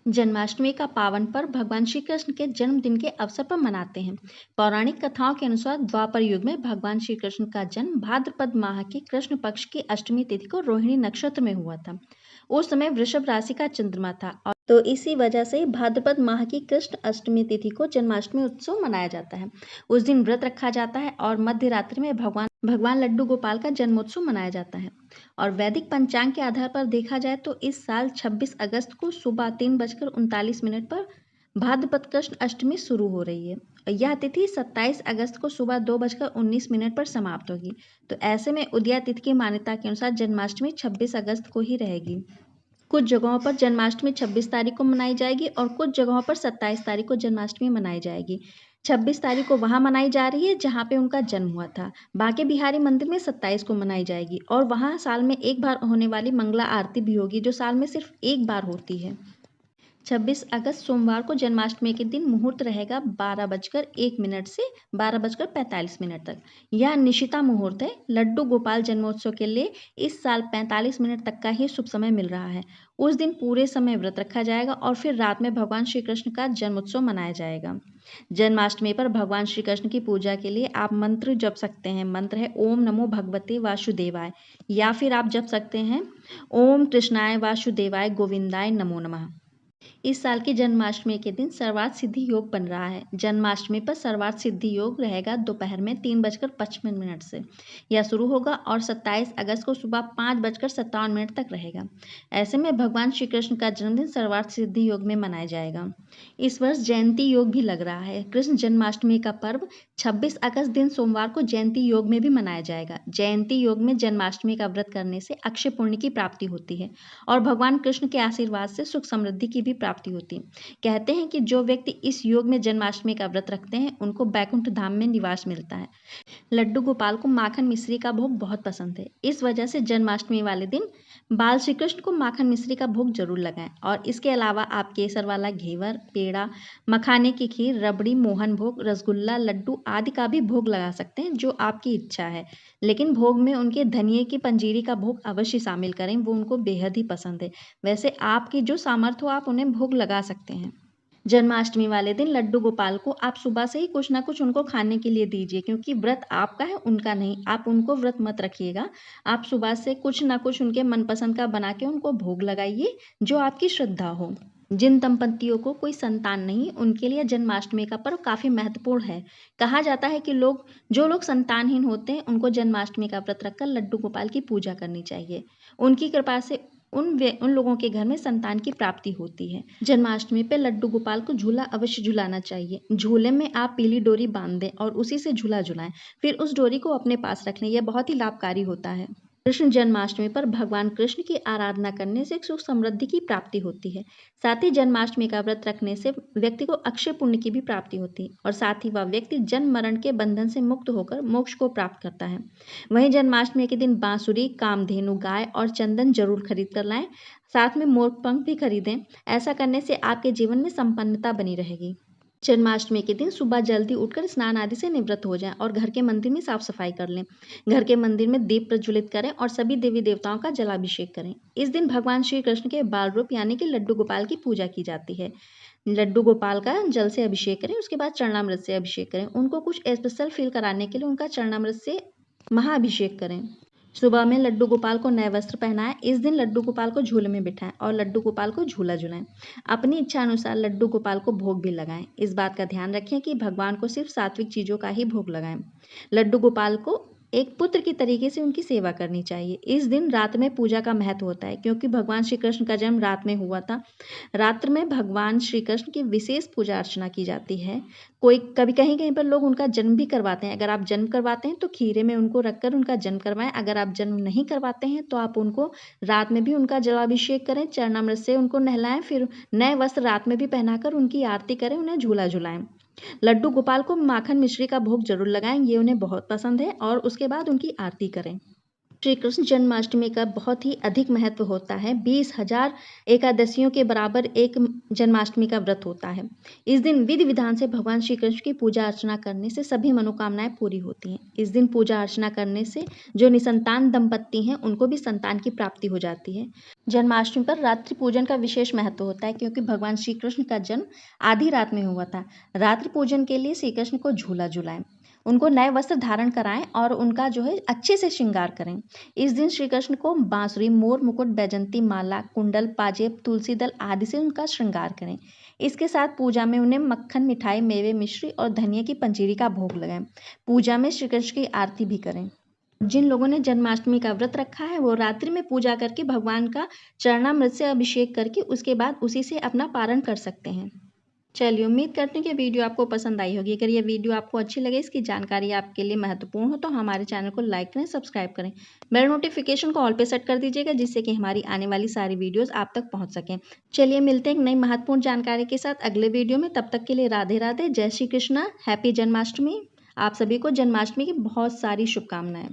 जन्माष्टमी का पावन पर्व भगवान श्री कृष्ण के जन्मदिन के अवसर पर मनाते हैं। पौराणिक कथाओं के अनुसार द्वापर युग में भगवान श्री कृष्ण का जन्म भाद्रपद माह की कृष्ण पक्ष की अष्टमी तिथि को रोहिणी नक्षत्र में हुआ था। उस समय वृषभ राशि का चंद्रमा था और तो इसी वजह से भाद्रपद माह की कृष्ण अष्टमी तिथि को जन्माष्टमी उत्सव मनाया जाता है। उस दिन व्रत रखा जाता है और मध्य रात्रि में भगवान लड्डू गोपाल का जन्मोत्सव मनाया जाता है। और वैदिक पंचांग के आधार पर देखा जाए तो इस साल 26 अगस्त को सुबह 3:39 पर भाद्रपद कृष्ण अष्टमी शुरू हो रही है और यह तिथि 27 अगस्त को सुबह 2:19 पर समाप्त होगी। तो ऐसे में उदया तिथि की मान्यता के अनुसार जन्माष्टमी 26 अगस्त को ही रहेगी। कुछ जगहों पर जन्माष्टमी 26 तारीख को मनाई जाएगी और कुछ जगहों पर 27 तारीख को जन्माष्टमी मनाई जाएगी। 26 तारीख को वहां मनाई जा रही है जहां पे उनका जन्म हुआ था। बांके बिहारी मंदिर में 27 को मनाई जाएगी और वहां साल में एक बार होने वाली मंगला आरती भी होगी जो साल में सिर्फ एक बार होती है। 26 अगस्त सोमवार को जन्माष्टमी के दिन मुहूर्त रहेगा 12:01 से 12:45 तक। यह निशिता मुहूर्त है। लड्डू गोपाल जन्मोत्सव के लिए इस साल 45 मिनट तक का ही शुभ समय मिल रहा है। उस दिन पूरे समय व्रत रखा जाएगा और फिर रात में भगवान श्री कृष्ण का जन्मोत्सव मनाया जाएगा। जन्माष्टमी पर भगवान श्री कृष्ण की पूजा के लिए आप मंत्र जप सकते हैं। मंत्र है ओम नमो भगवते वासुदेवाय, या फिर आप जप सकते हैं ओम कृष्णाय वासुदेवाय गोविंदाय नमो नमः। इस साल की जन्माष्टमी के दिन सर्वार्थ सिद्धि योग बन रहा है। जन्माष्टमी पर सर्वार्थ सिद्धि योग रहेगा दोपहर में 3:55 से। यह शुरू होगा और 27 अगस्त को सुबह 5:57 तक रहेगा। ऐसे में भगवान श्री कृष्ण का जन्मदिन सर्वार्थ सिद्धि योग में मनाया जाएगा। इस वर्ष जयंती योग भी लग रहा है। कृष्ण जन्माष्टमी का पर्व 26 अगस्त दिन सोमवार को जयंती योग में भी मनाया जाएगा। जयंती योग में जन्माष्टमी का व्रत करने से अक्षय पुण्य की प्राप्ति होती है और भगवान कृष्ण के आशीर्वाद से सुख समृद्धि की भी प्राप्ति होती है। कहते हैं कि जो व्यक्ति इस योग में जन्माष्टमी का व्रत रखते हैं उनको बैकुंठ धाम में निवास मिलता है। लड्डू गोपाल को माखन मिश्री का भोग बहुत पसंद है। इस वजह से जन्माष्टमी वाले दिन बाल श्री कृष्ण को माखन मिश्री का भोग जरूर लगाएं। और इसके अलावा आप केसर वाला घेवर, पेड़ा, मखाने की खीर, रबड़ी, मोहन भोग, रसगुल्ला, लड्डू आदि का भी भोग लगा सकते हैं जो आपकी इच्छा है। लेकिन भोग में उनके धनिये की पंजीरी का भोग अवश्य शामिल करें, वो उनको बेहद ही पसंद है। वैसे आपकी जो सामर्थ्य हो आप उन्हें भोग लगा सकते हैं। जन्माष्टमी वाले दिन लड्डू गोपाल को आप सुबह से ही कुछ ना कुछ उनको खाने के लिए दीजिए, क्योंकि व्रत आपका है उनका नहीं। आप उनको व्रत मत रखिएगा। आप सुबह से कुछ ना कुछ उनके मनपसंद का बना के उनको भोग लगाइए जो आपकी श्रद्धा हो। जिन दंपतियों को कोई संतान नहीं उनके लिए जन्माष्टमी का पर्व काफी महत्वपूर्ण है। कहा जाता है कि जो लोग संतानहीन होते हैं उनको जन्माष्टमी का व्रत रखकर लड्डू गोपाल की पूजा करनी चाहिए। उनकी कृपा से उन लोगों के घर में संतान की प्राप्ति होती है। जन्माष्टमी पे लड्डू गोपाल को झूला अवश्य झुलाना चाहिए। झूले में आप पीली डोरी बांध दें और उसी से झूला झुलाएं, फिर उस डोरी को अपने पास रख लें। यह बहुत ही लाभकारी होता है। कृष्ण जन्माष्टमी पर भगवान कृष्ण की आराधना करने से सुख समृद्धि की प्राप्ति होती है। साथ ही जन्माष्टमी का व्रत रखने से व्यक्ति को अक्षय पुण्य की भी प्राप्ति होती है और साथ ही वह व्यक्ति जन्म मरण के बंधन से मुक्त होकर मोक्ष को प्राप्त करता है। वहीं जन्माष्टमी के दिन बांसुरी, कामधेनु गाय और चंदन जरूर खरीद कर लाएं। साथ में मोर पंख भी खरीदें। ऐसा करने से आपके जीवन में संपन्नता बनी रहेगी। जन्माष्टमी के दिन सुबह जल्दी उठकर स्नान आदि से निवृत्त हो जाएं और घर के मंदिर में साफ सफाई कर लें। घर के मंदिर में दीप प्रज्वलित करें और सभी देवी देवताओं का जलाभिषेक करें। इस दिन भगवान श्री कृष्ण के बाल रूप यानी कि लड्डू गोपाल की पूजा की जाती है। लड्डू गोपाल का जल से अभिषेक करें, उसके बाद चरणामृत से अभिषेक करें। उनको कुछ स्पेशल फील कराने के लिए उनका चरणामृत से महाअभिषेक करें। सुबह में लड्डू गोपाल को नए वस्त्र पहनाएं। इस दिन लड्डू गोपाल को झूले में बिठाएं और लड्डू गोपाल को झूला झुलाएं। अपनी इच्छा अनुसार लड्डू गोपाल को भोग भी लगाएं। इस बात का ध्यान रखें कि भगवान को सिर्फ सात्विक चीजों का ही भोग लगाएं। लड्डू गोपाल को एक पुत्र की तरीके से उनकी सेवा करनी चाहिए। इस दिन रात में पूजा का महत्व होता है क्योंकि भगवान श्री कृष्ण का जन्म रात में हुआ था। रात्र में भगवान श्री कृष्ण की विशेष पूजा अर्चना की जाती है। कोई कभी कहीं कहीं पर लोग उनका जन्म भी करवाते हैं। अगर आप जन्म करवाते हैं तो खीरे में उनको रखकर उनका जन्म करवाएं। अगर आप जन्म नहीं करवाते हैं तो आप उनको रात में भी उनका जलाभिषेक करें, चरणामृत से उनको नहलाएं, फिर नए वस्त्र रात में भी पहनाकर उनकी आरती करें, उन्हें झूला झुलाएं। लड्डू गोपाल को माखन मिश्री का भोग जरूर लगाएं, ये उन्हें बहुत पसंद है। और उसके बाद उनकी आरती करें। श्री कृष्ण जन्माष्टमी का बहुत ही अधिक महत्व होता है। 20,000 एकादशियों के बराबर एक जन्माष्टमी का व्रत होता है। इस दिन विधि विधान से भगवान श्री कृष्ण की पूजा अर्चना करने से सभी मनोकामनाएं पूरी होती हैं। इस दिन पूजा अर्चना करने से जो निसंतान दंपत्ति हैं उनको भी संतान की प्राप्ति हो जाती है। जन्माष्टमी पर रात्रि पूजन का विशेष महत्व होता है, क्योंकि भगवान श्री कृष्ण का जन्म आधी रात में हुआ था। रात्रि पूजन के लिए श्री कृष्ण को झूला झुलाएं, उनको नए वस्त्र धारण कराएं और उनका जो है अच्छे से श्रृंगार करें। इस दिन श्री कृष्ण को बांसुरी, मोर मुकुट, बैजंती माला, कुंडल, पाजेब, तुलसी दल आदि से उनका श्रृंगार करें। इसके साथ पूजा में उन्हें मक्खन, मिठाई, मेवे, मिश्री और धनिया की पंजीरी का भोग लगाएं। पूजा में श्री कृष्ण की आरती भी करें। जिन लोगों ने जन्माष्टमी का व्रत रखा है वो रात्रि में पूजा करके भगवान का चरणामृत से अभिषेक करके उसके बाद उसी से अपना पारण कर सकते हैं। चलिए, उम्मीद करते हैं कि वीडियो आपको पसंद आई होगी। अगर ये वीडियो आपको अच्छी लगे, इसकी जानकारी आपके लिए महत्वपूर्ण हो, तो हमारे चैनल को लाइक करें, सब्सक्राइब करें। बेल नोटिफिकेशन को ऑल पे सेट कर दीजिएगा, जिससे कि हमारी आने वाली सारी वीडियोस आप तक पहुंच सकें। चलिए, मिलते हैं एक नई महत्वपूर्ण जानकारी के साथ अगले वीडियो में। तब तक के लिए राधे राधे, जय श्री कृष्णा, हैप्पी जन्माष्टमी। आप सभी को जन्माष्टमी की बहुत सारी शुभकामनाएं।